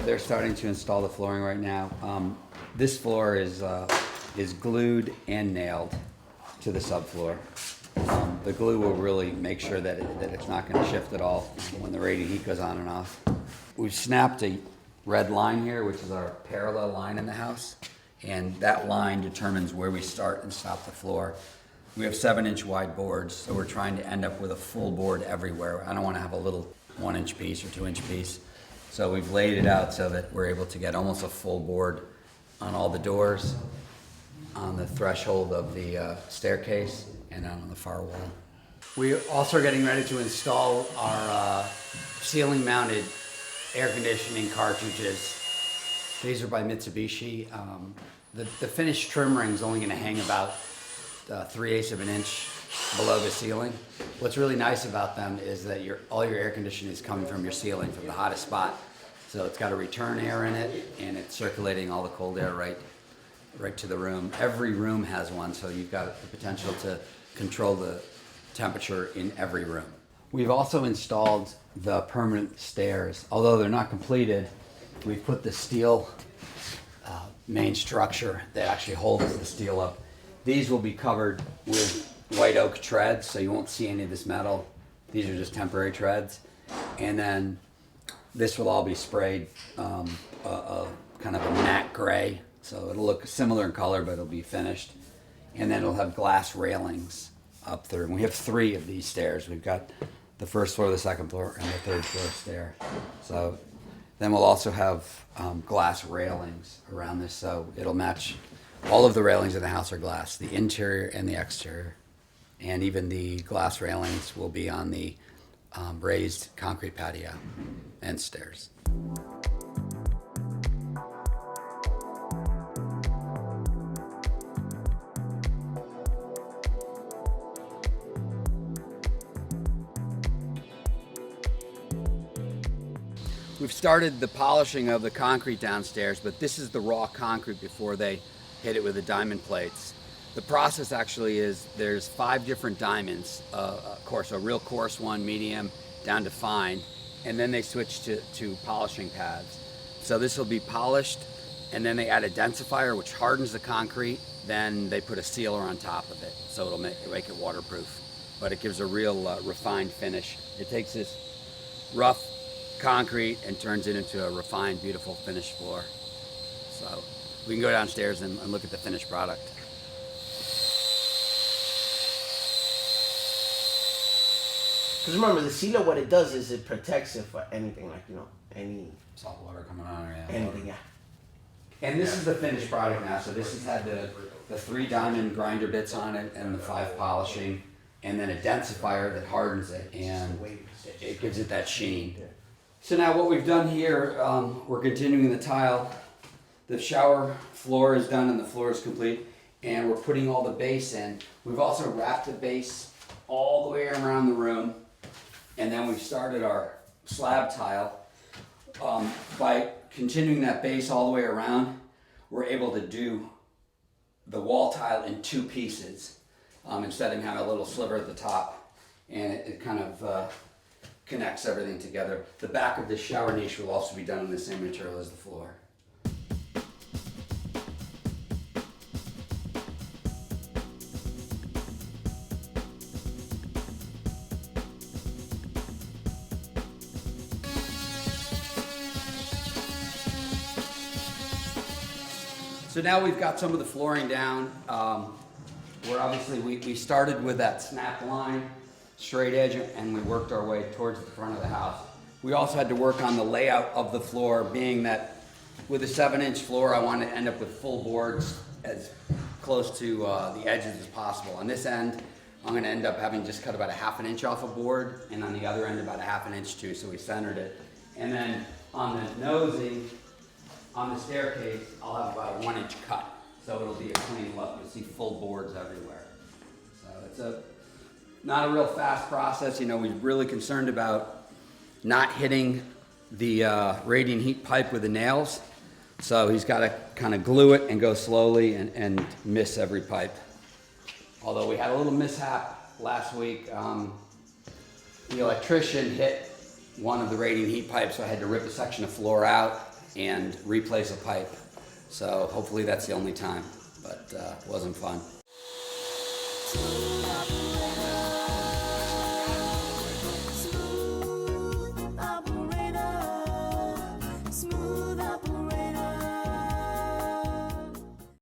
they're starting to install the flooring right now. This floor is glued and nailed to the subfloor. The glue will really make sure that it's not going to shift at all when the radiant heat goes on and off. We've snapped a red line here, which is our parallel line in the house, and that line determines where we start and stop the floor. We have 7-inch wide boards, so we're trying to end up with a full board everywhere. I don't want to have a little 1-inch piece or 2-inch piece. So we've laid it out so that we're able to get almost a full board on all the doors, on the threshold of the staircase, and on the far wall. We also are getting ready to install our ceiling mounted air conditioning cartridges. These are by Mitsubishi. The finished trim ring is only going to hang about 3/8 of an inch below the ceiling. What's really nice about them is that all your air conditioning is coming from your ceiling, from the hottest spot. So it's got a return air in it, and it's circulating all the cold air right to the room. Every room has one, so you've got the potential to control the temperature in every room. We've also installed the permanent stairs. Although they're not completed, we've put the steel main structure that actually holds the steel up. These will be covered with white oak treads, so you won't see any of this metal. These are just temporary treads. And then this will all be sprayed kind of a matte gray, so it'll look similar in color, but it'll be finished. And then it'll have glass railings up through. And we have 3 of these stairs. We've got the first floor, the second floor, and the third floor stair. So then we'll also have glass railings around this, so it'll match. All of the railings in the house are glass, the interior and the exterior. And even the glass railings will be on the raised concrete patio and stairs. We've started the polishing of the concrete downstairs, but this is the raw concrete before they hit it with the diamond plates. The process actually is there's 5 different diamonds, of course, a real coarse one, medium, down to fine, and then they switch to polishing pads. So this will be polished, and then they add a densifier, which hardens the concrete. Then they put a sealer on top of it, so it'll make it waterproof. But it gives a real refined finish. It takes this rough concrete and turns it into a refined, beautiful finished floor. So we can go downstairs and look at the finished product. Because remember, the sealer, what it does is it protects it for anything, like, any Salt water coming on, or anything, yeah. And this is the finished product now. So this has had the 3 diamond grinder bits on it and the 5 polishing, and then a densifier that hardens it, and it gives it that sheen. So now what we've done here, we're continuing the tile. The shower floor is done and the floor is complete, and we're putting all the base in. We've also wrapped the base all the way around the room, and then we've started our slab tile. By continuing that base all the way around, we're able to do the wall tile in 2 pieces instead of having a little sliver at the top, and it kind of connects everything together. The back of this shower niche will also be done in the same material as the floor. So now we've got some of the flooring down. Where obviously we started with that snap line, straight edge, and we worked our way towards the front of the house. We also had to work on the layout of the floor, being that with a 7-inch floor, I wanted to end up with full boards as close to the edges as possible. On this end, I'm going to end up having just cut about a 1/2 inch off a board, and on the other end about a 1/2 inch too, so we centered it. And then on the nosing, on the staircase, I'll have about a 1-inch cut, so it'll be a clean look. You'll see full boards everywhere. So it's not a real fast process. We're really concerned about not hitting the radiant heat pipe with the nails. So he's got to kind of glue it and go slowly and miss every pipe. Although we had a little mishap last week. The electrician hit one of the radiant heat pipes, so I had to rip a section of floor out and replace a pipe. So hopefully that's the only time, but wasn't fun.